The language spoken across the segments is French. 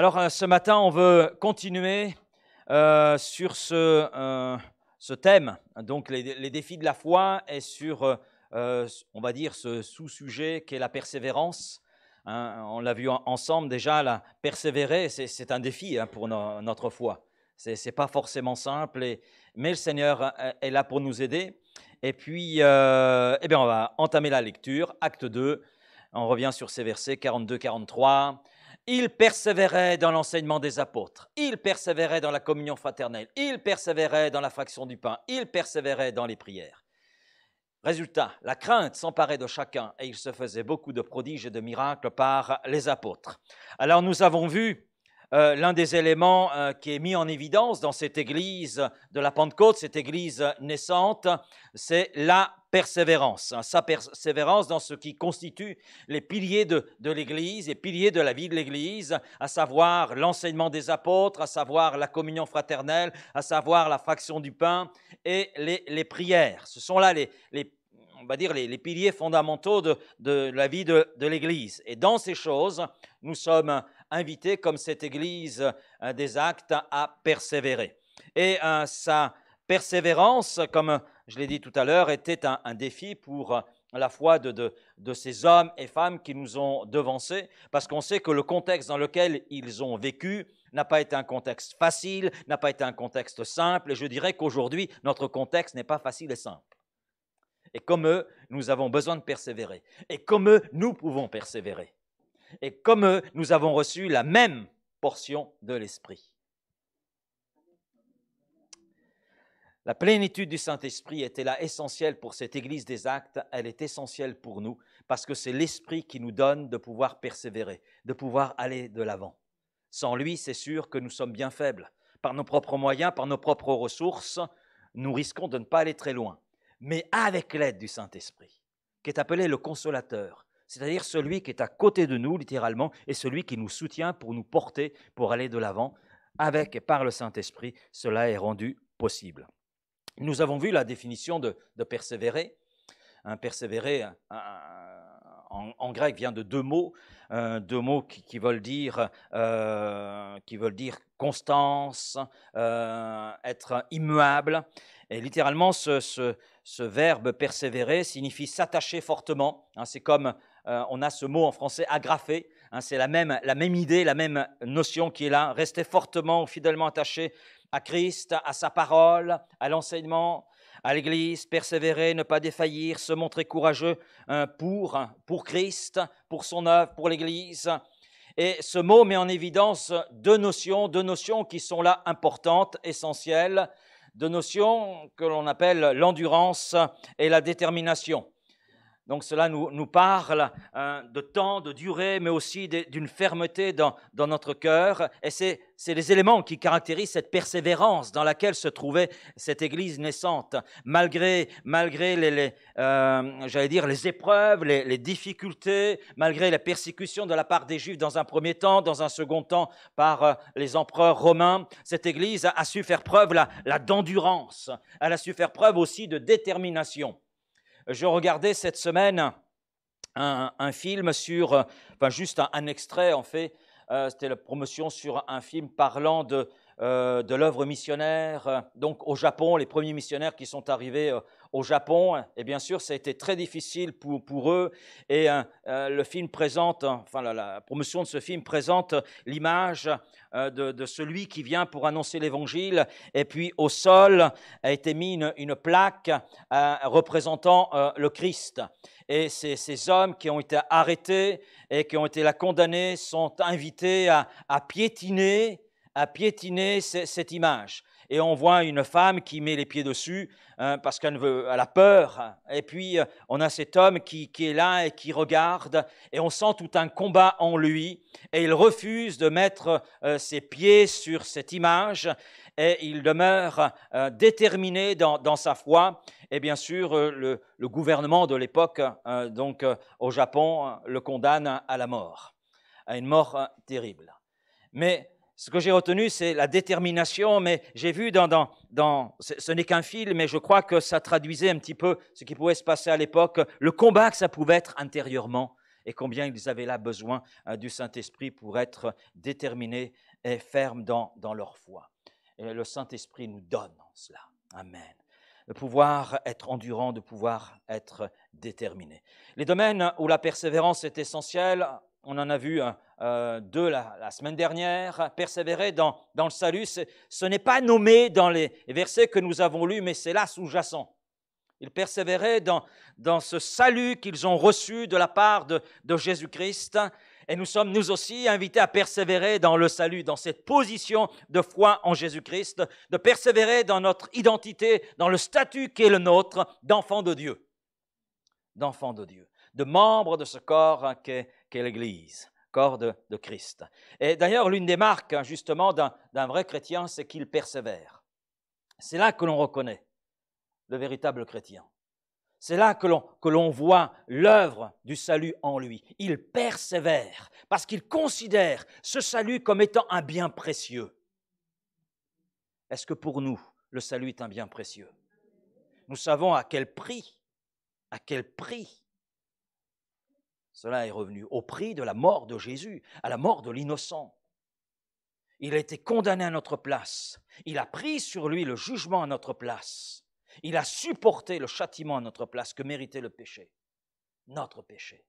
Alors, ce matin, on veut continuer sur ce thème, donc les défis de la foi, et sur, on va dire, ce sous-sujet qu'est la persévérance. On l'a vu ensemble déjà, la persévérer, c'est un défi pour notre foi. C'est pas forcément simple, mais le Seigneur est là pour nous aider. Et puis, eh bien, on va entamer la lecture, acte 2. On revient sur ces versets 42-43. Il persévérait dans l'enseignement des apôtres, il persévérait dans la communion fraternelle, il persévérait dans la fraction du pain, il persévérait dans les prières. Résultat, la crainte s'emparait de chacun et il se faisait beaucoup de prodiges et de miracles par les apôtres. Alors nous avons vu l'un des éléments qui est mis en évidence dans cette église de la Pentecôte, cette église naissante, c'est la persévérance. Sa persévérance dans ce qui constitue les piliers de l'église, les piliers de la vie de l'église, à savoir l'enseignement des apôtres, à savoir la communion fraternelle, à savoir la fraction du pain et les prières. Ce sont là on va dire les piliers fondamentaux de la vie de l'église. Et dans ces choses, nous sommes invités, comme cette église des Actes, à persévérer. Et sa persévérance, comme je l'ai dit tout à l'heure, était un défi pour la foi de ces hommes et femmes qui nous ont devancés, parce qu'on sait que le contexte dans lequel ils ont vécu n'a pas été un contexte facile, n'a pas été un contexte simple, et je dirais qu'aujourd'hui, notre contexte n'est pas facile et simple. Et comme eux, nous avons besoin de persévérer. Et comme eux, nous pouvons persévérer. Et comme eux, nous avons reçu la même portion de l'Esprit. La plénitude du Saint-Esprit était là essentielle pour cette Église des Actes. Elle est essentielle pour nous parce que c'est l'Esprit qui nous donne de pouvoir persévérer, de pouvoir aller de l'avant. Sans lui, c'est sûr que nous sommes bien faibles. Par nos propres moyens, par nos propres ressources, nous risquons de ne pas aller très loin. Mais avec l'aide du Saint-Esprit, qui est appelé le consolateur, c'est-à-dire celui qui est à côté de nous, littéralement, et celui qui nous soutient pour nous porter, pour aller de l'avant. Avec et par le Saint-Esprit, cela est rendu possible. Nous avons vu la définition de persévérer. Persévérer, en grec, vient de deux mots qui veulent dire constance, être immuable. Et littéralement, ce verbe persévérer signifie s'attacher fortement. C'est comme on a ce mot en français agrafer. C'est la même idée, la même notion qui est là. Rester fortement ou fidèlement attaché à Christ, à sa parole, à l'enseignement, à l'Église, persévérer, ne pas défaillir, se montrer courageux pour Christ, pour son œuvre, pour l'Église. Et ce mot met en évidence deux notions qui sont là importantes, essentielles, deux notions que l'on appelle l'endurance et la détermination. Donc cela nous parle de temps, de durée, mais aussi d'une fermeté dans notre cœur. Et c'est les éléments qui caractérisent cette persévérance dans laquelle se trouvait cette Église naissante. Malgré les épreuves, les difficultés, malgré la persécution de la part des Juifs dans un premier temps, dans un second temps par les empereurs romains, cette Église a su faire preuve d'endurance. Elle a su faire preuve aussi de détermination. Je regardais cette semaine un film sur, juste un extrait en fait, c'était la promotion sur un film parlant de l'œuvre missionnaire, donc au Japon, les premiers missionnaires qui sont arrivés au Japon, et bien sûr ça a été très difficile pour eux, et le film présente, la promotion de ce film présente l'image de celui qui vient pour annoncer l'évangile, et puis au sol a été mis une plaque représentant le Christ. Et ces hommes qui ont été arrêtés et qui ont été là condamnés sont invités à piétiner cette image. Et on voit une femme qui met les pieds dessus parce qu'elle a peur. Et puis, on a cet homme qui est là et qui regarde. Et on sent tout un combat en lui. Et il refuse de mettre ses pieds sur cette image. Et il demeure déterminé dans sa foi. Et bien sûr, le gouvernement de l'époque, au Japon, le condamne à la mort, à une mort terrible. Mais ce que j'ai retenu, c'est la détermination, mais j'ai vu ce n'est qu'un film, mais je crois que ça traduisait un petit peu ce qui pouvait se passer à l'époque, le combat que ça pouvait être intérieurement. et combien ils avaient là besoin du Saint-Esprit pour être déterminés et fermes dans leur foi. Et le Saint-Esprit nous donne cela. Amen. De pouvoir être endurant, de pouvoir être déterminé. Les domaines où la persévérance est essentielle, on en a vu deux la semaine dernière. Persévérer dans le salut, ce n'est pas nommé dans les versets que nous avons lus, mais c'est là sous-jacent. Ils persévéraient dans ce salut qu'ils ont reçu de la part de Jésus-Christ. Et nous sommes, nous aussi, invités à persévérer dans le salut, dans cette position de foi en Jésus-Christ, de persévérer dans notre identité, dans le statut qui est le nôtre d'enfant de Dieu, de membre de ce corps qu'est l'Église, corps de Christ. Et d'ailleurs, l'une des marques, justement, d'un vrai chrétien, c'est qu'il persévère. C'est là que l'on reconnaît le véritable chrétien. C'est là que l'on voit l'œuvre du salut en lui. Il persévère parce qu'il considère ce salut comme étant un bien précieux. Est-ce que pour nous, le salut est un bien précieux? Nous savons à quel prix cela est revenu, au prix de la mort de Jésus, à la mort de l'innocent. Il a été condamné à notre place. Il a pris sur lui le jugement à notre place. Il a supporté le châtiment à notre place que méritait le péché, notre péché.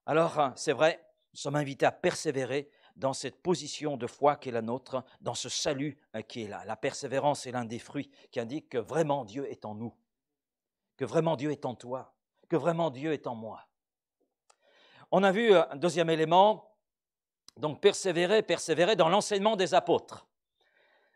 Alors, c'est vrai, nous sommes invités à persévérer dans cette position de foi qui est la nôtre, dans ce salut qui est là. La persévérance est l'un des fruits qui indique que vraiment Dieu est en nous, que vraiment Dieu est en toi, que vraiment Dieu est en moi. On a vu un deuxième élément, donc persévérer dans l'enseignement des apôtres.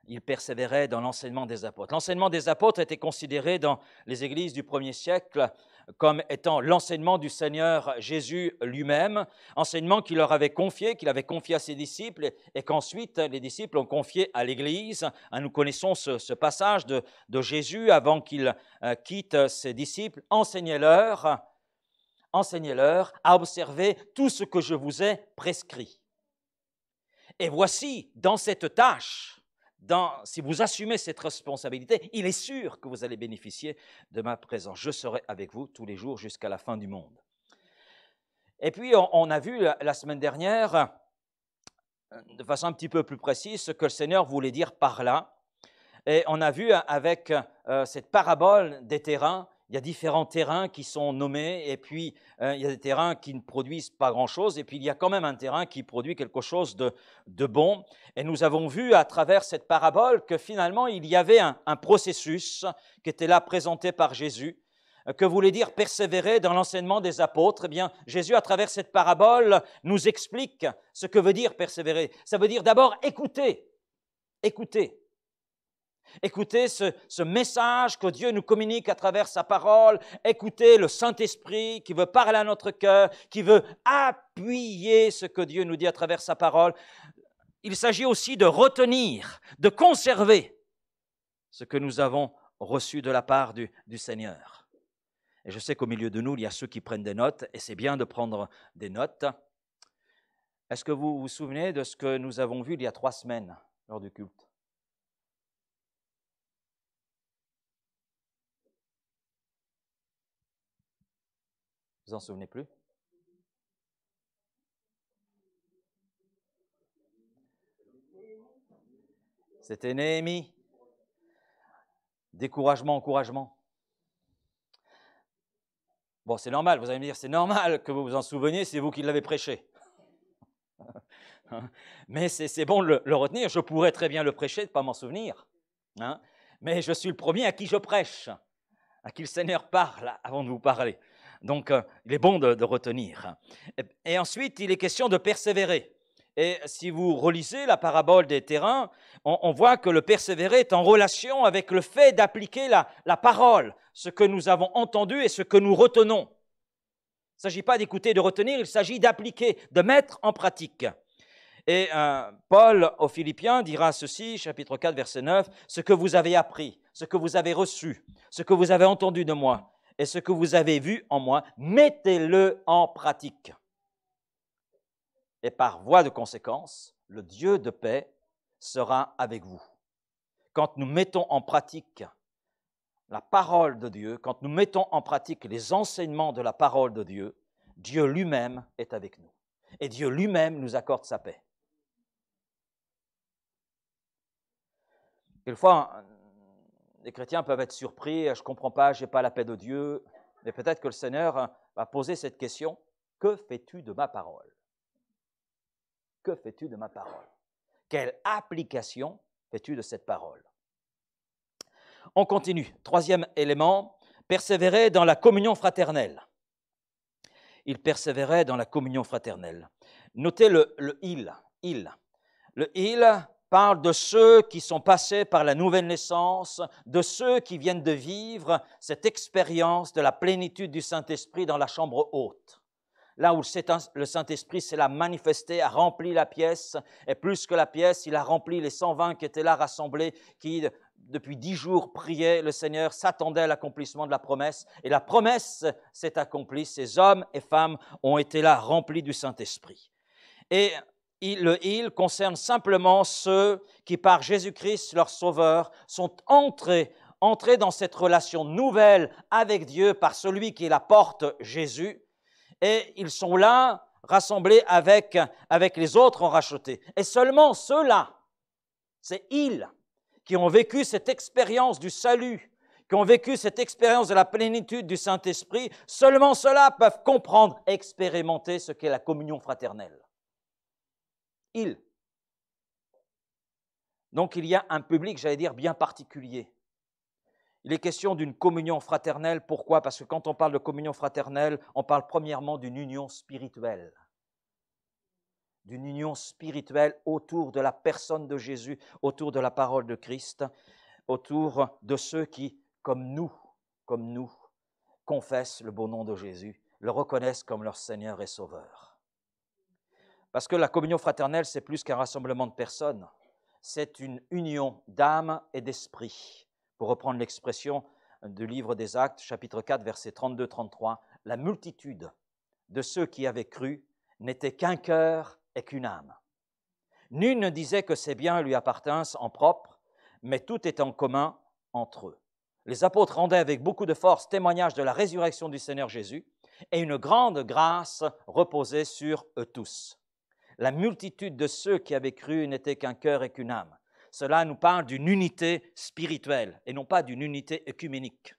Il persévérait dans l'enseignement des apôtres. L'enseignement des apôtres était considéré dans les églises du 1er siècle comme étant l'enseignement du Seigneur Jésus lui-même, enseignement qu'il leur avait confié, qu'il avait confié à ses disciples et qu'ensuite les disciples ont confié à l'Église. Nous connaissons ce passage de Jésus avant qu'il quitte ses disciples. Enseignez-leur à observer tout ce que je vous ai prescrit. Et voici, dans cette tâche, si vous assumez cette responsabilité, il est sûr que vous allez bénéficier de ma présence. Je serai avec vous tous les jours jusqu'à la fin du monde. Et puis, on a vu la semaine dernière, de façon un petit peu plus précise, ce que le Seigneur voulait dire par là. Et on a vu avec cette parabole des terrains, il y a différents terrains qui sont nommés, et puis il y a des terrains qui ne produisent pas grand-chose, et puis il y a quand même un terrain qui produit quelque chose de bon. Et nous avons vu à travers cette parabole que finalement il y avait un processus qui était là présenté par Jésus, que voulait dire persévérer dans l'enseignement des apôtres. Eh bien, Jésus, à travers cette parabole, nous explique ce que veut dire persévérer. Ça veut dire d'abord écouter. Écoutez ce message que Dieu nous communique à travers sa parole. Écoutez le Saint-Esprit qui veut parler à notre cœur, qui veut appuyer ce que Dieu nous dit à travers sa parole. Il s'agit aussi de retenir, de conserver ce que nous avons reçu de la part du Seigneur. Et je sais qu'au milieu de nous, il y a ceux qui prennent des notes, et c'est bien de prendre des notes. Est-ce que vous vous souvenez de ce que nous avons vu il y a 3 semaines lors du culte? Vous en souvenez plus? C'était Néhémie. Découragement, encouragement. Bon, c'est normal, vous allez me dire, c'est normal que vous vous en souveniez, c'est vous qui l'avez prêché. Mais c'est bon de le retenir, je pourrais très bien le prêcher, ne pas m'en souvenir. Mais je suis le premier à qui je prêche, à qui le Seigneur parle avant de vous parler. Donc, il est bon de retenir. Et ensuite, il est question de persévérer. Et si vous relisez la parabole des terrains, on voit que le persévérer est en relation avec le fait d'appliquer la parole, ce que nous avons entendu et ce que nous retenons. Il ne s'agit pas d'écouter et de retenir, il s'agit d'appliquer, de mettre en pratique. Et Paul aux Philippiens dira ceci, chapitre 4, verset 9, « Ce que vous avez appris, ce que vous avez reçu, ce que vous avez entendu de moi et ce que vous avez vu en moi, mettez-le en pratique. Et par voie de conséquence, le Dieu de paix sera avec vous. » Quand nous mettons en pratique la parole de Dieu, quand nous mettons en pratique les enseignements de la parole de Dieu, Dieu lui-même est avec nous. Et Dieu lui-même nous accorde sa paix. Quelquefois, les chrétiens peuvent être surpris, je ne comprends pas, je n'ai pas la paix de Dieu. Mais peut-être que le Seigneur va poser cette question, que fais-tu de ma parole? Que fais-tu de ma parole? Quelle application fais-tu de cette parole? On continue. Troisième élément, persévérer dans la communion fraternelle. Il persévérait dans la communion fraternelle. Notez le il. Le il parle de ceux qui sont passés par la nouvelle naissance, de ceux qui viennent de vivre cette expérience de la plénitude du Saint-Esprit dans la chambre haute. Là où le Saint-Esprit s'est là manifesté, a rempli la pièce, et plus que la pièce, il a rempli les 120 qui étaient là rassemblés, qui depuis 10 jours priaient le Seigneur, s'attendaient à l'accomplissement de la promesse, et la promesse s'est accomplie, ces hommes et femmes ont été là remplis du Saint-Esprit. Et le il concerne simplement ceux qui, par Jésus-Christ, leur Sauveur, sont entrés dans cette relation nouvelle avec Dieu par celui qui est la porte, Jésus, et ils sont là, rassemblés avec les autres rachetés. Et seulement ceux-là, c'est ils qui ont vécu cette expérience du salut, qui ont vécu cette expérience de la plénitude du Saint-Esprit, seulement ceux-là peuvent comprendre, expérimenter ce qu'est la communion fraternelle. Ils. Donc il y a un public, j'allais dire, bien particulier. Il est question d'une communion fraternelle. Pourquoi? Parce que quand on parle de communion fraternelle, on parle premièrement d'une union spirituelle. D'une union spirituelle autour de la personne de Jésus, autour de la parole de Christ, autour de ceux qui, comme nous, confessent le beau nom de Jésus, le reconnaissent comme leur Seigneur et Sauveur. Parce que la communion fraternelle, c'est plus qu'un rassemblement de personnes, c'est une union d'âme et d'esprit. Pour reprendre l'expression du livre des Actes, chapitre 4, versets 32-33, la multitude de ceux qui avaient cru n'était qu'un cœur et qu'une âme. Nul ne disait que ses biens lui appartinssent en propre, mais tout était en commun entre eux. Les apôtres rendaient avec beaucoup de force témoignage de la résurrection du Seigneur Jésus, et une grande grâce reposait sur eux tous. La multitude de ceux qui avaient cru n'était qu'un cœur et qu'une âme. Cela nous parle d'une unité spirituelle et non pas d'une unité œcuménique.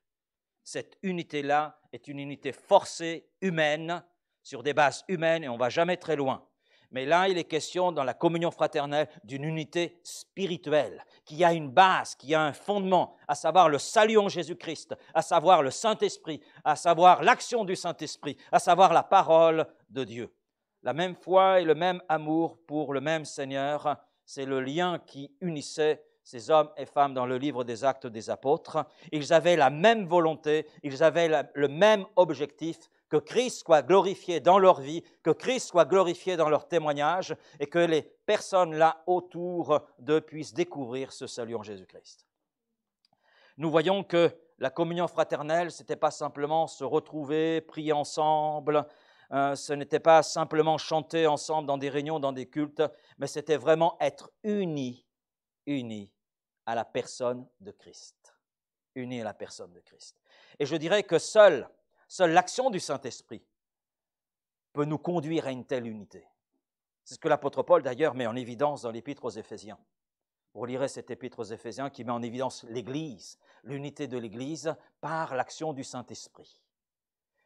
Cette unité-là est une unité forcée, humaine, sur des bases humaines, et on ne va jamais très loin. Mais là, il est question, dans la communion fraternelle, d'une unité spirituelle, qui a une base, qui a un fondement, à savoir le salut en Jésus-Christ, à savoir le Saint-Esprit, à savoir l'action du Saint-Esprit, à savoir la parole de Dieu. La même foi et le même amour pour le même Seigneur, c'est le lien qui unissait ces hommes et femmes dans le livre des Actes des Apôtres. Ils avaient la même volonté, ils avaient le même objectif, que Christ soit glorifié dans leur vie, que Christ soit glorifié dans leur témoignage et que les personnes là autour d'eux puissent découvrir ce salut en Jésus-Christ. Nous voyons que la communion fraternelle, ce n'était pas simplement se retrouver, prier ensemble, ce n'était pas simplement chanter ensemble dans des réunions, dans des cultes, mais c'était vraiment être unis à la personne de Christ. Unis à la personne de Christ. Et je dirais que seule l'action du Saint-Esprit peut nous conduire à une telle unité. C'est ce que l'apôtre Paul d'ailleurs met en évidence dans l'épître aux Éphésiens. Vous lirez cette épître aux Éphésiens qui met en évidence l'Église, l'unité de l'Église par l'action du Saint-Esprit.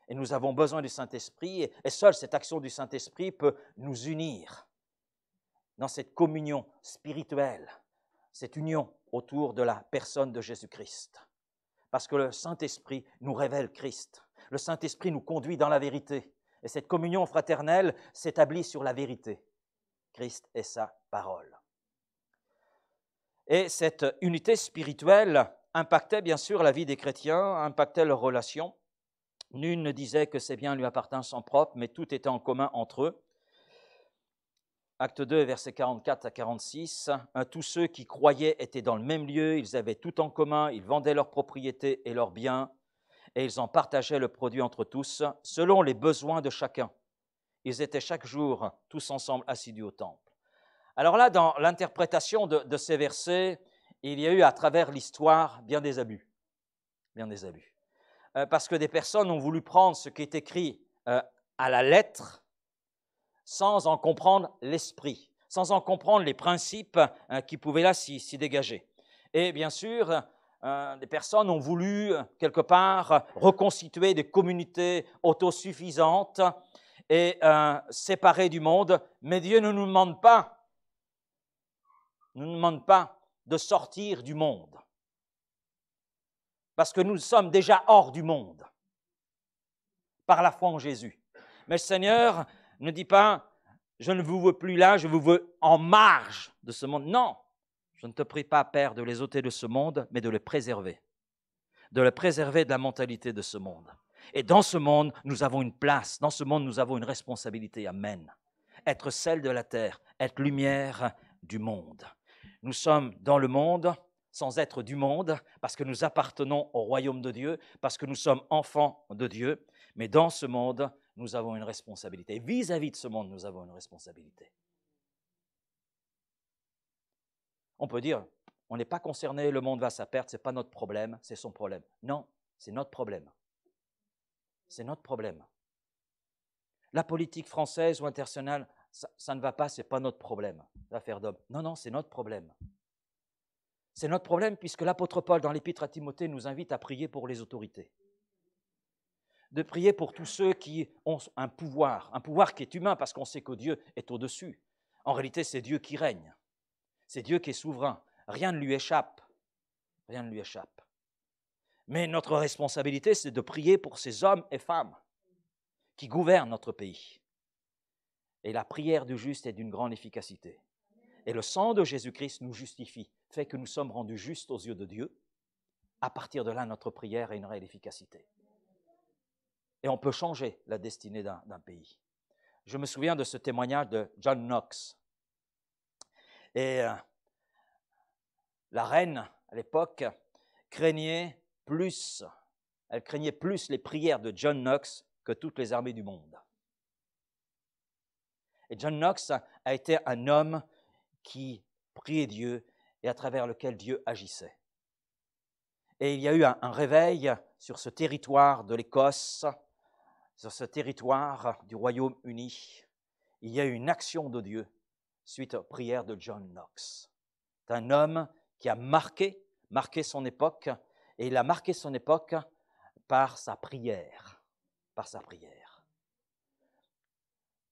Et nous avons besoin du Saint-Esprit et seule cette action du Saint-Esprit peut nous unir dans cette communion spirituelle, cette union autour de la personne de Jésus-Christ. Parce que le Saint-Esprit nous révèle Christ. Le Saint-Esprit nous conduit dans la vérité. Et cette communion fraternelle s'établit sur la vérité. Christ est sa parole. Et cette unité spirituelle impactait bien sûr la vie des chrétiens, impactait leurs relations. Nul ne disait que ses biens lui appartinssent en propre, mais tout était en commun entre eux. Acte 2, versets 44 à 46. Tous ceux qui croyaient étaient dans le même lieu, ils avaient tout en commun, ils vendaient leurs propriétés et leurs biens, et ils en partageaient le produit entre tous, selon les besoins de chacun. Ils étaient chaque jour tous ensemble assidus au temple. Alors là, dans l'interprétation de ces versets, il y a eu à travers l'histoire bien des abus. Bien des abus. Parce que des personnes ont voulu prendre ce qui est écrit à la lettre sans en comprendre l'esprit, sans en comprendre les principes qui pouvaient là s'y dégager. Et bien sûr, des personnes ont voulu, quelque part, reconstituer des communautés autosuffisantes et séparées du monde, mais Dieu ne nous demande pas de sortir du monde, parce que nous sommes déjà hors du monde, par la foi en Jésus. Mais le Seigneur ne dit pas, je ne vous veux plus là, je vous veux en marge de ce monde. Non, je ne te prie pas, Père, de les ôter de ce monde, mais de les préserver de la mentalité de ce monde. Et dans ce monde, nous avons une place, dans ce monde, nous avons une responsabilité. Amen. Être sel de la terre, être lumière du monde. Nous sommes dans le monde sans être du monde, parce que nous appartenons au royaume de Dieu, parce que nous sommes enfants de Dieu, mais dans ce monde, nous avons une responsabilité. Vis-à-vis de ce monde, nous avons une responsabilité. On peut dire, on n'est pas concerné, le monde va à sa perte, ce n'est pas notre problème, c'est son problème. Non, c'est notre problème. C'est notre problème. La politique française ou internationale, ça ne va pas, ce n'est pas notre problème, l'affaire d'homme. Non, non, c'est notre problème. C'est notre problème puisque l'apôtre Paul, dans l'épître à Timothée, nous invite à prier pour les autorités. De prier pour tous ceux qui ont un pouvoir qui est humain parce qu'on sait que Dieu est au-dessus. En réalité, c'est Dieu qui règne. C'est Dieu qui est souverain. Rien ne lui échappe. Rien ne lui échappe. Mais notre responsabilité, c'est de prier pour ces hommes et femmes qui gouvernent notre pays. Et la prière du juste est d'une grande efficacité. Et le sang de Jésus-Christ nous justifie, fait que nous sommes rendus justes aux yeux de Dieu. À partir de là, notre prière a une réelle efficacité. Et on peut changer la destinée d'un pays. Je me souviens de ce témoignage de John Knox. Et la reine, à l'époque, craignait plus les prières de John Knox que toutes les armées du monde. Et John Knox a été un homme qui priait Dieu et à travers lequel Dieu agissait. Et il y a eu un réveil sur ce territoire de l'Écosse, sur ce territoire du Royaume-Uni. Il y a eu une action de Dieu suite aux prières de John Knox. C'est un homme qui a marqué son époque, et il a marqué son époque par sa prière. Par sa prière.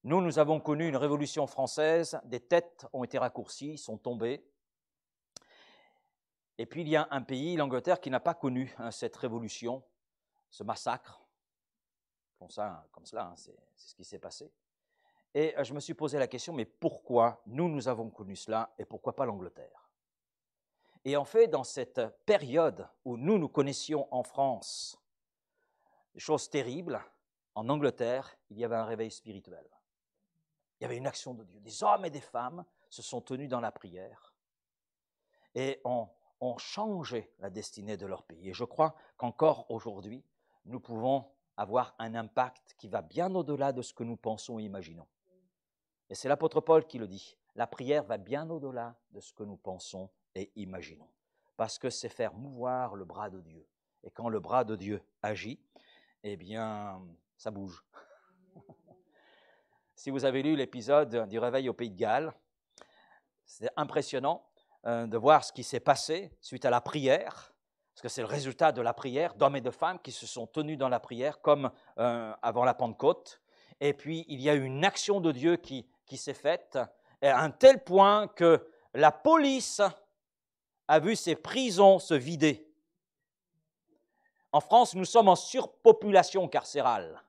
Nous avons connu une révolution française, des têtes ont été raccourcies, sont tombées. Et puis il y a un pays, l'Angleterre, qui n'a pas connu cette révolution, ce massacre. Comme cela, c'est ce qui s'est passé. Et je me suis posé la question, mais pourquoi nous avons connu cela et pourquoi pas l'Angleterre? Et en fait, dans cette période où nous connaissions en France des choses terribles, en Angleterre, il y avait un réveil spirituel. Il y avait une action de Dieu. Des hommes et des femmes se sont tenus dans la prière et ont changé la destinée de leur pays. Et je crois qu'encore aujourd'hui, nous pouvons avoir un impact qui va bien au-delà de ce que nous pensons et imaginons. Et c'est l'apôtre Paul qui le dit. La prière va bien au-delà de ce que nous pensons et imaginons. Parce que c'est faire mouvoir le bras de Dieu. Et quand le bras de Dieu agit, eh bien, ça bouge. Si vous avez lu l'épisode du réveil au Pays de Galles, c'est impressionnant de voir ce qui s'est passé suite à la prière, parce que c'est le résultat de la prière d'hommes et de femmes qui se sont tenus dans la prière comme avant la Pentecôte. Et puis, il y a eu une action de Dieu qui s'est faite à un tel point que la police a vu ses prisons se vider. En France, nous sommes en surpopulation carcérale.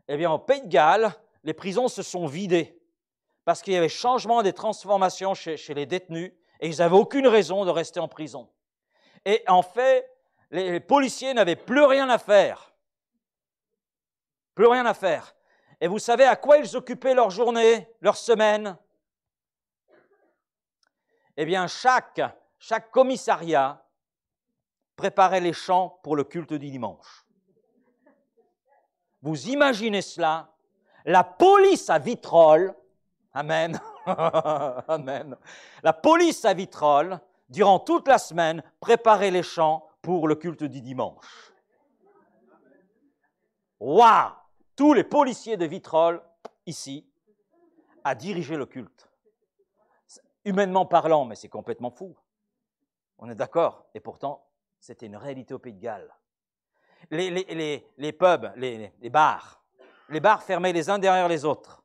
Eh bien, au Pays de Galles, les prisons se sont vidées parce qu'il y avait changement des transformations chez les détenus et ils n'avaient aucune raison de rester en prison. Et en fait, les policiers n'avaient plus rien à faire. Plus rien à faire. Et vous savez à quoi ils occupaient leur journée, leur semaine? Eh bien, chaque commissariat préparait les chants pour le culte du dimanche. Vous imaginez cela? La police à Vitrolles, amen, amen. La police à Vitrolles, durant toute la semaine, préparait les chants pour le culte du dimanche. Waouh! tous les policiers de Vitrolles, ici, à diriger le culte. Humainement parlant, mais c'est complètement fou. On est d'accord? Et pourtant, c'était une réalité au Pays de Galles. Les pubs, les bars fermaient les uns derrière les autres.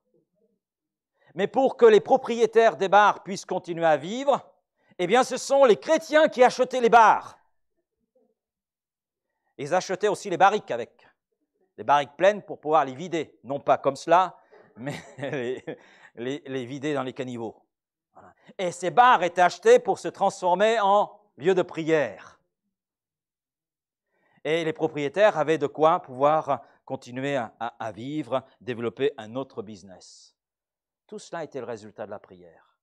Mais pour que les propriétaires des bars puissent continuer à vivre, eh bien, ce sont les chrétiens qui achetaient les bars. Ils achetaient aussi les barriques avec. Les barriques pleines pour pouvoir les vider. Non pas comme cela, mais les vider dans les caniveaux. Voilà. Et ces bars étaient achetés pour se transformer en lieu de prière. Et les propriétaires avaient de quoi pouvoir continuer à vivre, développer un autre business. Tout cela était le résultat de la prière.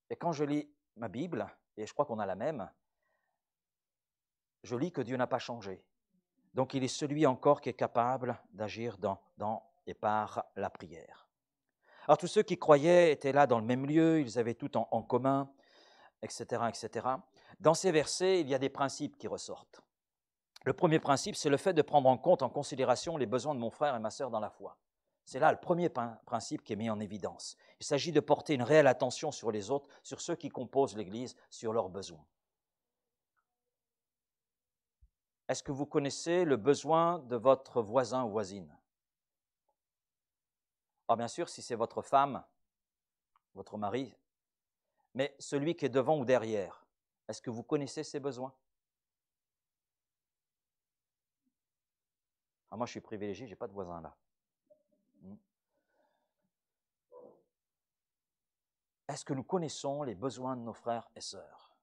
Et quand je lis ma Bible, et je crois qu'on a la même, je lis que Dieu n'a pas changé. Donc il est celui encore qui est capable d'agir dans et par la prière. Alors tous ceux qui croyaient étaient là dans le même lieu, ils avaient tout en commun, etc., etc. Dans ces versets, il y a des principes qui ressortent. Le premier principe, c'est le fait de prendre en compte, en considération les besoins de mon frère et ma sœur dans la foi. C'est là le premier principe qui est mis en évidence. Il s'agit de porter une réelle attention sur les autres, sur ceux qui composent l'Église, sur leurs besoins. Est-ce que vous connaissez le besoin de votre voisin ou voisine? Alors bien sûr, si c'est votre femme, votre mari, mais celui qui est devant ou derrière, est-ce que vous connaissez ses besoins? Moi, je suis privilégié, je n'ai pas de voisin là. Est-ce que nous connaissons les besoins de nos frères et sœurs?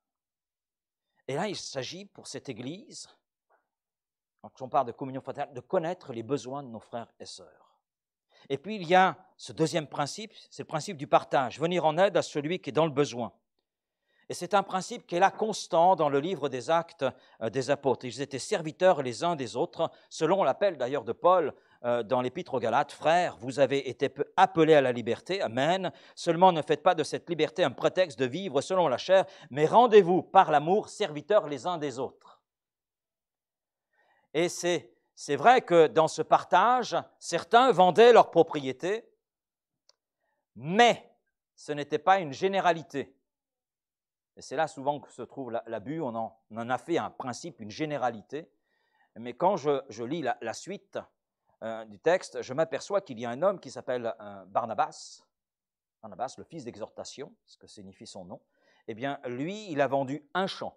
Et là, il s'agit pour cette Église, quand on parle de communion fraternelle, de connaître les besoins de nos frères et sœurs. Et puis, il y a ce deuxième principe, c'est le principe du partage, venir en aide à celui qui est dans le besoin. Et c'est un principe qui est là constant dans le livre des Actes des Apôtres. Ils étaient serviteurs les uns des autres, selon l'appel d'ailleurs de Paul dans l'Épître aux Galates. Frères, vous avez été appelés à la liberté, amen. Seulement ne faites pas de cette liberté un prétexte de vivre selon la chair, mais rendez-vous par l'amour serviteurs les uns des autres. Et c'est vrai que dans ce partage, certains vendaient leurs propriétés, mais ce n'était pas une généralité. Et c'est là souvent que se trouve l'abus, on en a fait un principe, une généralité. Mais quand je lis la suite du texte, je m'aperçois qu'il y a un homme qui s'appelle Barnabas, le fils d'exhortation, ce que signifie son nom. Eh bien, lui, il a vendu un champ.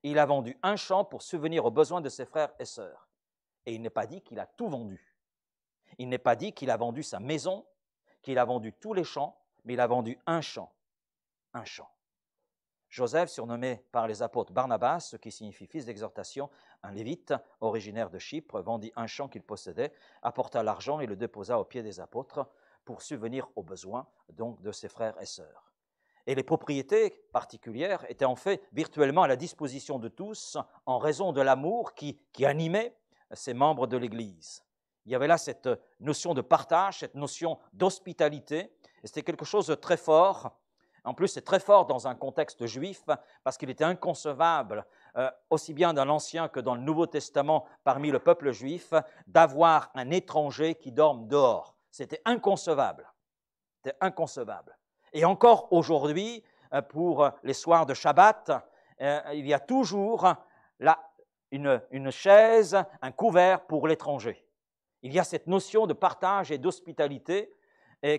Il a vendu un champ pour subvenir aux besoins de ses frères et sœurs. Et il n'est pas dit qu'il a tout vendu. Il n'est pas dit qu'il a vendu sa maison, qu'il a vendu tous les champs, mais il a vendu un champ. Un champ. Joseph, surnommé par les apôtres Barnabas, ce qui signifie fils d'exhortation, un lévite originaire de Chypre, vendit un champ qu'il possédait, apporta l'argent et le déposa aux pieds des apôtres pour subvenir aux besoins donc de ses frères et sœurs. Et les propriétés particulières étaient en fait virtuellement à la disposition de tous en raison de l'amour qui animait ces membres de l'Église. Il y avait là cette notion de partage, cette notion d'hospitalité, et c'était quelque chose de très fort. En plus, c'est très fort dans un contexte juif parce qu'il était inconcevable, aussi bien dans l'Ancien que dans le Nouveau Testament, parmi le peuple juif, d'avoir un étranger qui dorme dehors. C'était inconcevable. C'était inconcevable. Et encore aujourd'hui, pour les soirs de Shabbat, il y a toujours une chaise, un couvert pour l'étranger. Il y a cette notion de partage et d'hospitalité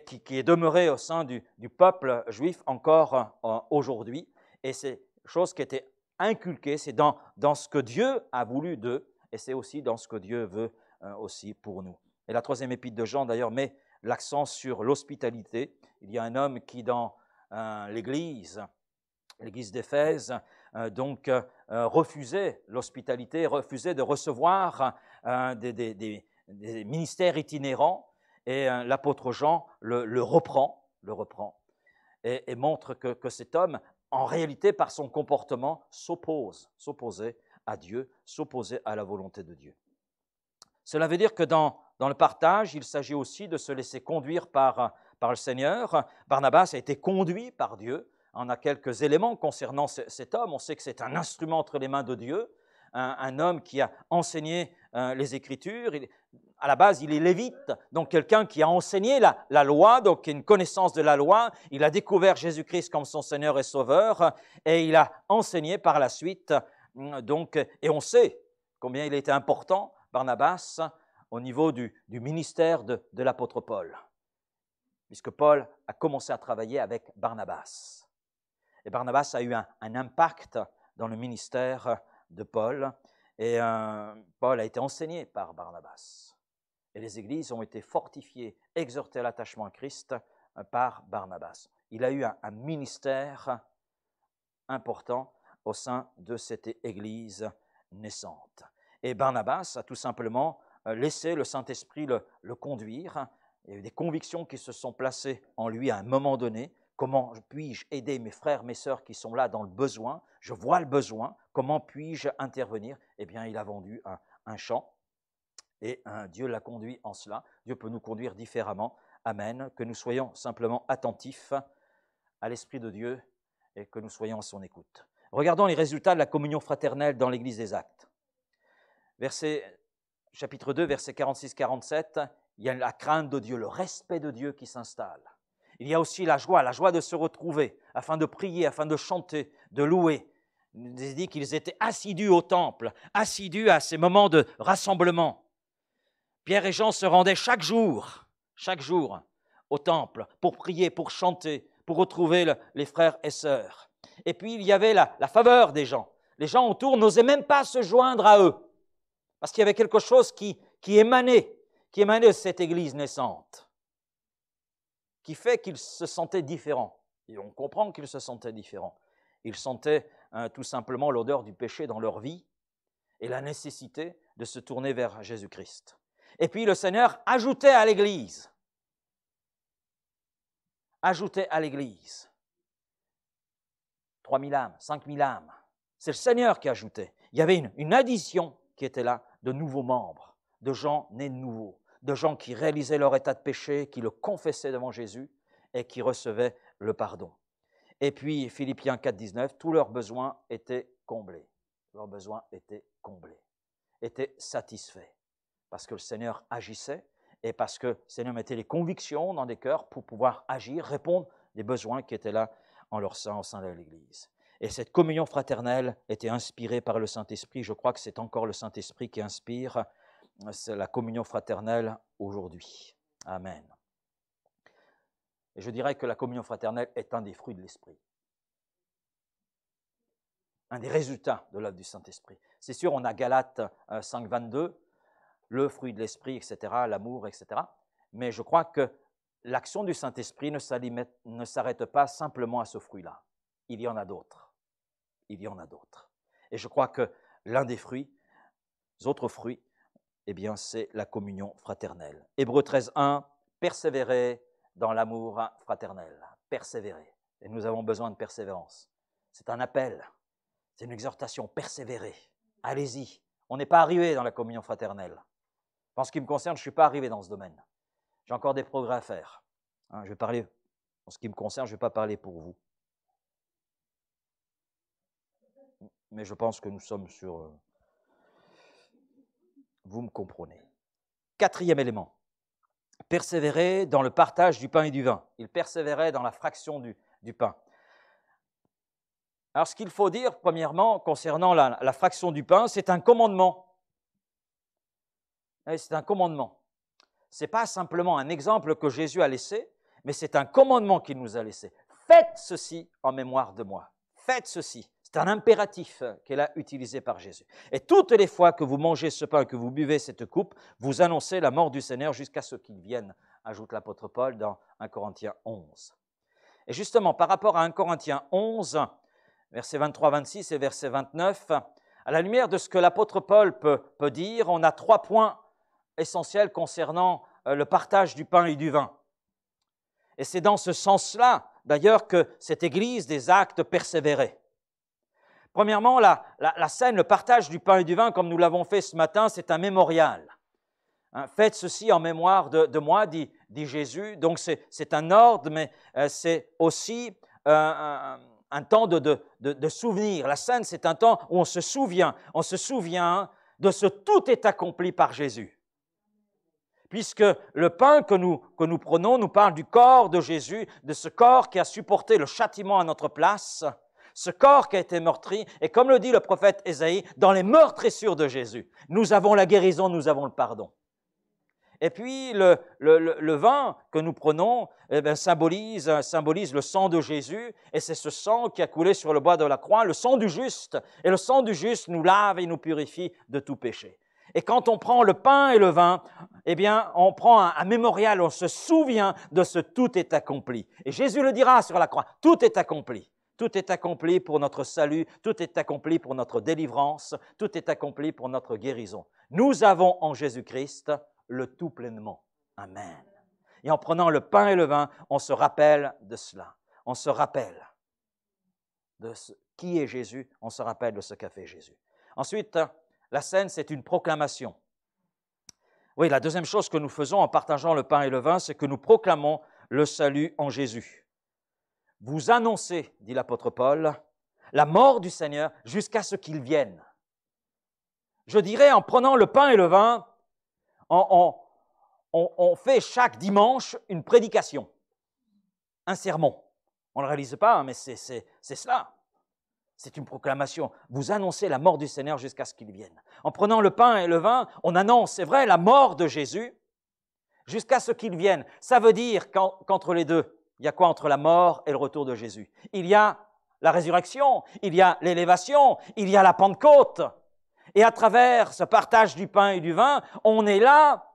qui est demeurée au sein du peuple juif encore aujourd'hui. Et c'est chose qui était inculquée, c'est dans ce que Dieu a voulu d'eux, et c'est aussi dans ce que Dieu veut aussi pour nous. Et la troisième épître de Jean, d'ailleurs, met l'accent sur l'hospitalité. Il y a un homme qui, dans l'église d'Éphèse, refusait l'hospitalité, refusait de recevoir des ministères itinérants. Et l'apôtre Jean le reprend et montre que cet homme, en réalité, par son comportement, s'opposait à Dieu, s'opposait à la volonté de Dieu. Cela veut dire que dans le partage, il s'agit aussi de se laisser conduire par le Seigneur. Barnabas a été conduit par Dieu. On a quelques éléments concernant cet homme. On sait que c'est un instrument entre les mains de Dieu, un homme qui a enseigné les Écritures. à la base, il est lévite, donc quelqu'un qui a enseigné la loi, donc qui a une connaissance de la loi. Il a découvert Jésus-Christ comme son Seigneur et Sauveur, et il a enseigné par la suite. Donc, et on sait combien il était important, Barnabas, au niveau du ministère de l'apôtre Paul, puisque Paul a commencé à travailler avec Barnabas. Et Barnabas a eu un impact dans le ministère de Paul, et Paul a été enseigné par Barnabas. Et les églises ont été fortifiées, exhortées à l'attachement à Christ par Barnabas. Il a eu un ministère important au sein de cette église naissante. Et Barnabas a tout simplement laissé le Saint-Esprit le conduire. Il y a eu des convictions qui se sont placées en lui à un moment donné. Comment puis-je aider mes frères, mes sœurs qui sont là dans le besoin? Je vois le besoin. Comment puis-je intervenir? Eh bien, il a vendu un champ. Et Dieu l'a conduit en cela. Dieu peut nous conduire différemment. Amen. Que nous soyons simplement attentifs à l'Esprit de Dieu et que nous soyons à son écoute. Regardons les résultats de la communion fraternelle dans l'Église des Actes. Chapitre 2, versets 46-47, il y a la crainte de Dieu, le respect de Dieu qui s'installe. Il y a aussi la joie de se retrouver, afin de prier, afin de chanter, de louer. Il dit qu'ils étaient assidus au temple, assidus à ces moments de rassemblement. Pierre et Jean se rendaient chaque jour au temple pour prier, pour chanter, pour retrouver les frères et sœurs. Et puis il y avait la faveur des gens. Les gens autour n'osaient même pas se joindre à eux, parce qu'il y avait quelque chose qui émanait de cette église naissante, qui fait qu'ils se sentaient différents. Et on comprend qu'ils se sentaient différents. Ils sentaient tout simplement l'odeur du péché dans leur vie et la nécessité de se tourner vers Jésus-Christ. Et puis le Seigneur ajoutait à l'Église 3 000 âmes, 5 000 âmes. C'est le Seigneur qui ajoutait. Il y avait une addition qui était là, de nouveaux membres, de gens nés de nouveau, de gens qui réalisaient leur état de péché, qui le confessaient devant Jésus et qui recevaient le pardon. Et puis Philippiens 4, 19, tous leurs besoins étaient comblés. Leurs besoins étaient comblés, étaient satisfaits. Parce que le Seigneur agissait et parce que le Seigneur mettait les convictions dans des cœurs pour pouvoir agir, répondre des besoins qui étaient là en leur sein, au sein de l'Église. Et cette communion fraternelle était inspirée par le Saint-Esprit. Je crois que c'est encore le Saint-Esprit qui inspire la communion fraternelle aujourd'hui. Amen. Et je dirais que la communion fraternelle est un des fruits de l'Esprit. Un des résultats de l'œuvre du Saint-Esprit. C'est sûr, on a Galates 5, 22, le fruit de l'Esprit, etc., l'amour, etc. Mais je crois que l'action du Saint-Esprit ne s'arrête pas simplement à ce fruit-là. Il y en a d'autres. Il y en a d'autres. Et je crois que l'un des fruits, les autres fruits, eh bien, c'est la communion fraternelle. Hébreux 13, 1, persévérer dans l'amour fraternel. Persévérer. Et nous avons besoin de persévérance. C'est un appel, c'est une exhortation. Persévérer. Allez-y. On n'est pas arrivé dans la communion fraternelle. En ce qui me concerne, je ne suis pas arrivé dans ce domaine. J'ai encore des progrès à faire. Je vais parler, en ce qui me concerne, je ne vais pas parler pour vous. Mais je pense que nous sommes sur... Vous me comprenez. 4e élément. Persévérer dans le partage du pain et du vin. Il persévérait dans la fraction du pain. Alors, ce qu'il faut dire, premièrement, concernant la fraction du pain, c'est un commandement. C'est un commandement. Ce n'est pas simplement un exemple que Jésus a laissé, mais c'est un commandement qu'il nous a laissé. Faites ceci en mémoire de moi. Faites ceci. C'est un impératif qu'elle a utilisé par Jésus. Et toutes les fois que vous mangez ce pain, que vous buvez cette coupe, vous annoncez la mort du Seigneur jusqu'à ce qu'il vienne, ajoute l'apôtre Paul dans 1 Corinthiens 11. Et justement, par rapport à 1 Corinthiens 11, versets 23-26 et verset 29, à la lumière de ce que l'apôtre Paul peut dire, on a 3 points essentiels concernant le partage du pain et du vin. Et c'est dans ce sens-là, d'ailleurs, que cette Église des Actes persévérait. Premièrement, la scène, le partage du pain et du vin, comme nous l'avons fait ce matin, c'est un mémorial. Faites ceci en mémoire de moi, dit Jésus. Donc c'est un ordre, mais c'est aussi un temps de souvenir. La scène, c'est un temps où on se souvient de ce tout est accompli par Jésus. puisque le pain que nous prenons nous parle du corps de Jésus, de ce corps qui a supporté le châtiment à notre place, ce corps qui a été meurtri, et comme le dit le prophète Ésaïe, dans les meurtrissures de Jésus, nous avons la guérison, nous avons le pardon. Et puis le vin que nous prenons symbolise le sang de Jésus, et c'est ce sang qui a coulé sur le bois de la croix, le sang du juste, et le sang du juste nous lave et nous purifie de tout péché. Et quand on prend le pain et le vin, eh bien, on prend un mémorial, on se souvient de ce tout est accompli. Et Jésus le dira sur la croix, tout est accompli. Tout est accompli pour notre salut, tout est accompli pour notre délivrance, tout est accompli pour notre guérison. Nous avons en Jésus-Christ le tout pleinement. Amen. Et en prenant le pain et le vin, on se rappelle de cela. On se rappelle de qui est Jésus, on se rappelle de ce qu'a fait Jésus. Ensuite, la scène, c'est une proclamation. Oui, la deuxième chose que nous faisons en partageant le pain et le vin, c'est que nous proclamons le salut en Jésus. Vous annoncez, dit l'apôtre Paul, la mort du Seigneur jusqu'à ce qu'il vienne. Je dirais, en prenant le pain et le vin, on fait chaque dimanche une prédication, un sermon. On ne le réalise pas, mais c'est cela. C'est une proclamation. Vous annoncez la mort du Seigneur jusqu'à ce qu'il vienne. En prenant le pain et le vin, on annonce, c'est vrai, la mort de Jésus jusqu'à ce qu'il vienne. Ça veut dire qu'entre les deux, il y a quoi entre la mort et le retour de Jésus? Il y a la résurrection, il y a l'élévation, il y a la Pentecôte. Et à travers ce partage du pain et du vin, on est là,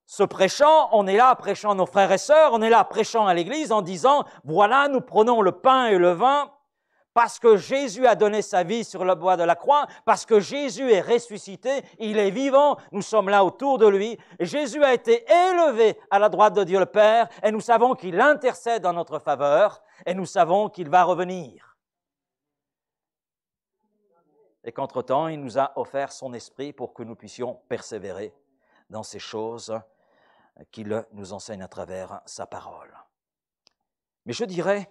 se prêchant, on est là prêchant nos frères et sœurs, on est là prêchant à l'Église en disant, voilà, nous prenons le pain et le vin parce que Jésus a donné sa vie sur le bois de la croix, parce que Jésus est ressuscité, il est vivant, nous sommes là autour de lui. Et Jésus a été élevé à la droite de Dieu le Père, et nous savons qu'il intercède en notre faveur, et nous savons qu'il va revenir. Et qu'entre-temps, il nous a offert son esprit pour que nous puissions persévérer dans ces choses qu'il nous enseigne à travers sa parole. Mais je dirais,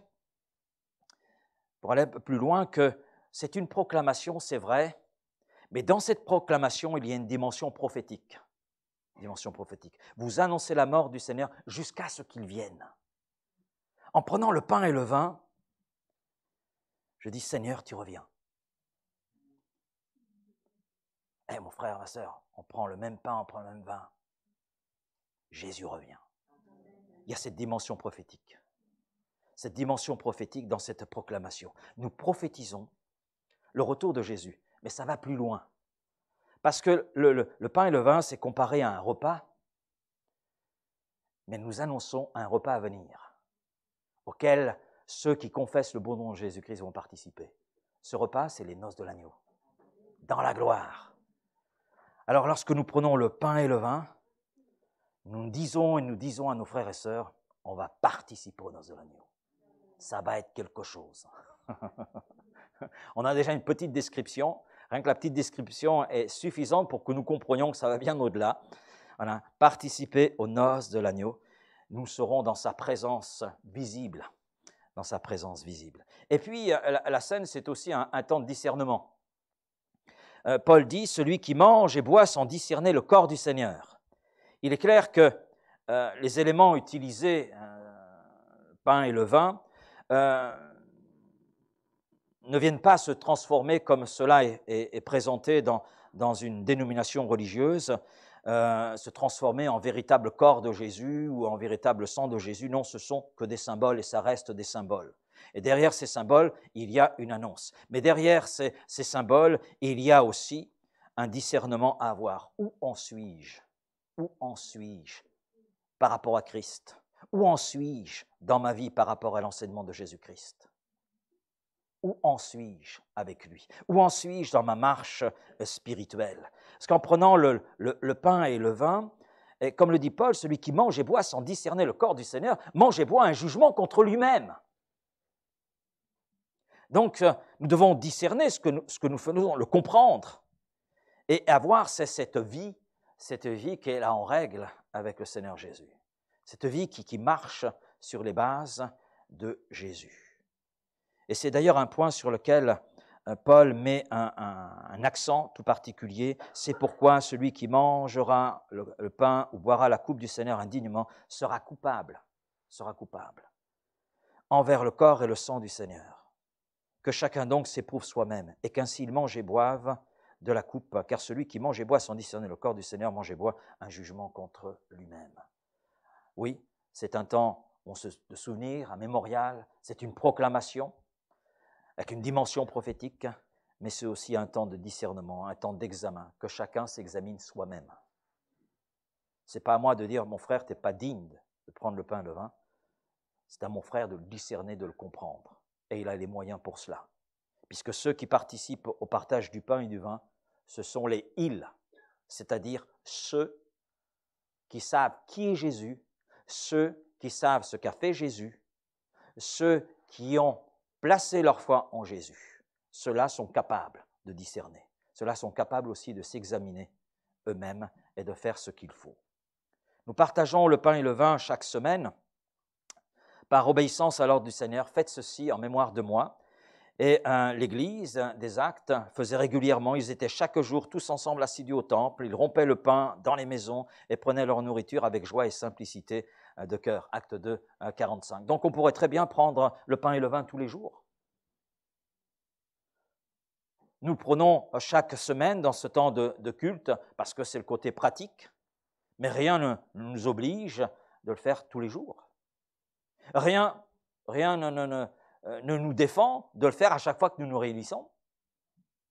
pour aller un peu plus loin, que c'est une proclamation, c'est vrai, mais dans cette proclamation, il y a une dimension prophétique. Vous annoncez la mort du Seigneur jusqu'à ce qu'il vienne. En prenant le pain et le vin, je dis, Seigneur, tu reviens. Mon frère, ma sœur, on prend le même pain, on prend le même vin. Jésus revient. Il y a cette dimension prophétique. Cette dimension prophétique dans cette proclamation. Nous prophétisons le retour de Jésus, mais ça va plus loin. Parce que le pain et le vin, c'est comparé à un repas, mais nous annonçons un repas à venir, auquel ceux qui confessent le bon nom de Jésus-Christ vont participer. Ce repas, c'est les noces de l'agneau, dans la gloire. Alors lorsque nous prenons le pain et le vin, nous disons à nos frères et sœurs, on va participer aux noces de l'agneau. Ça va être quelque chose. On a déjà une petite description. Rien que la petite description est suffisante pour que nous comprenions que ça va bien au-delà. Voilà. Participer aux noces de l'agneau. Nous serons dans sa présence visible. Dans sa présence visible. Et puis, la scène, c'est aussi un temps de discernement. Paul dit, celui qui mange et boit sans discerner le corps du Seigneur. Il est clair que les éléments utilisés, le pain et le vin, ne viennent pas se transformer comme cela est présenté dans une dénomination religieuse, se transformer en véritable corps de Jésus ou en véritable sang de Jésus. Non, ce sont que des symboles et ça reste des symboles. Et derrière ces symboles, il y a une annonce. Mais derrière ces symboles, il y a aussi un discernement à avoir. Où en suis-je? Où en suis-je par rapport à Christ? Où en suis-je dans ma vie par rapport à l'enseignement de Jésus-Christ? Où en suis-je avec lui? Où en suis-je dans ma marche spirituelle? Parce qu'en prenant le pain et le vin, et comme le dit Paul, celui qui mange et boit sans discerner le corps du Seigneur, mange et boit un jugement contre lui-même. Donc, nous devons discerner ce que nous faisons, le comprendre, et avoir cette vie qui est là en règle avec le Seigneur Jésus. Cette vie qui marche sur les bases de Jésus. Et c'est d'ailleurs un point sur lequel Paul met un accent tout particulier. C'est pourquoi celui qui mangera le pain ou boira la coupe du Seigneur indignement sera coupable envers le corps et le sang du Seigneur. Que chacun donc s'éprouve soi-même, et qu'ainsi il mange et boive de la coupe, car celui qui mange et boit sans discerner le corps du Seigneur mange et boit un jugement contre lui-même. Oui, c'est un temps de souvenir, un mémorial, c'est une proclamation avec une dimension prophétique, mais c'est aussi un temps de discernement, un temps d'examen, que chacun s'examine soi-même. Ce n'est pas à moi de dire, mon frère, tu n'es pas digne de prendre le pain et le vin, c'est à mon frère de le discerner, de le comprendre. Et il a les moyens pour cela. Puisque ceux qui participent au partage du pain et du vin, ce sont les « ils », c'est-à-dire ceux qui savent qui est Jésus, ceux qui savent ce qu'a fait Jésus, ceux qui ont placé leur foi en Jésus. Ceux-là sont capables de discerner. Ceux-là sont capables aussi de s'examiner eux-mêmes et de faire ce qu'il faut. Nous partageons le pain et le vin chaque semaine. Par obéissance à l'ordre du Seigneur, faites ceci en mémoire de moi. Et l'Église des Actes faisait régulièrement, ils étaient chaque jour tous ensemble assidus au temple, ils rompaient le pain dans les maisons et prenaient leur nourriture avec joie et simplicité de cœur. Acte 2, 45. Donc on pourrait très bien prendre le pain et le vin tous les jours. Nous le prenons chaque semaine dans ce temps de culte parce que c'est le côté pratique, mais rien ne nous oblige de le faire tous les jours. Rien ne nous défend de le faire à chaque fois que nous nous réunissons.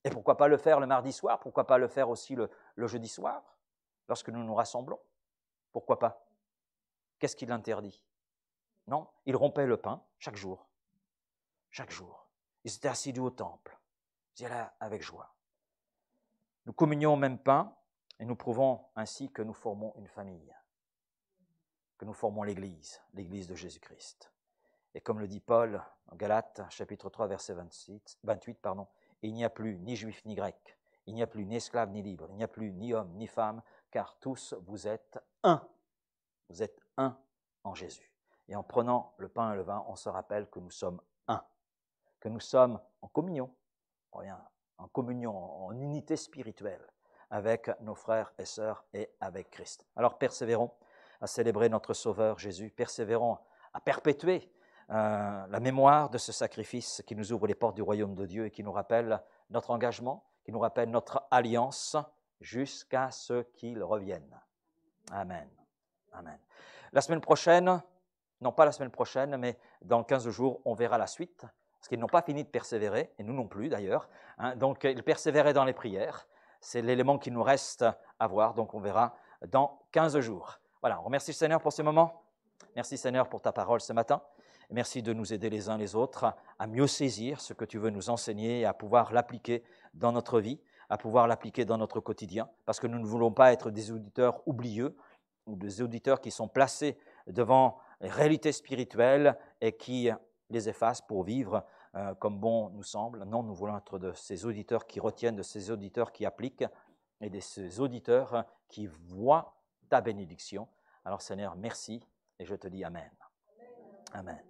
Et pourquoi pas le faire le mardi soir? Pourquoi pas le faire aussi le jeudi soir, lorsque nous nous rassemblons? Pourquoi pas? Qu'est-ce qui l'interdit? Non, ils rompaient le pain chaque jour. Chaque jour. Ils étaient assidus au temple. Ils y allaient avec joie. Nous communions au même pain et nous prouvons ainsi que nous formons une famille, que nous formons l'Église de Jésus-Christ. Et comme le dit Paul en Galates, chapitre 3, verset 28, il n'y a plus ni juif ni grec, il n'y a plus ni esclave ni libre, il n'y a plus ni homme ni femme, car tous vous êtes un. Vous êtes un en Jésus. Et en prenant le pain et le vin, on se rappelle que nous sommes un, que nous sommes en communion, en communion, en unité spirituelle avec nos frères et sœurs et avec Christ. Alors persévérons à célébrer notre Sauveur Jésus, persévérons à perpétuer la mémoire de ce sacrifice qui nous ouvre les portes du royaume de Dieu et qui nous rappelle notre engagement, qui nous rappelle notre alliance jusqu'à ce qu'il revienne. Amen. Amen. La semaine prochaine, non pas la semaine prochaine, mais dans 15 jours, on verra la suite, parce qu'ils n'ont pas fini de persévérer, et nous non plus d'ailleurs. Donc ils persévéraient dans les prières, c'est l'élément qui nous reste à voir, donc on verra dans 15 jours. Voilà, on remercie le Seigneur pour ce moment. Merci Seigneur pour ta parole ce matin. Merci de nous aider les uns les autres à mieux saisir ce que tu veux nous enseigner et à pouvoir l'appliquer dans notre vie, à pouvoir l'appliquer dans notre quotidien, parce que nous ne voulons pas être des auditeurs oublieux ou des auditeurs qui sont placés devant les réalités spirituelles et qui les effacent pour vivre comme bon nous semble. Non, nous voulons être de ces auditeurs qui retiennent, de ces auditeurs qui appliquent et de ces auditeurs qui voient ta bénédiction. Alors Seigneur, merci et je te dis Amen. Amen.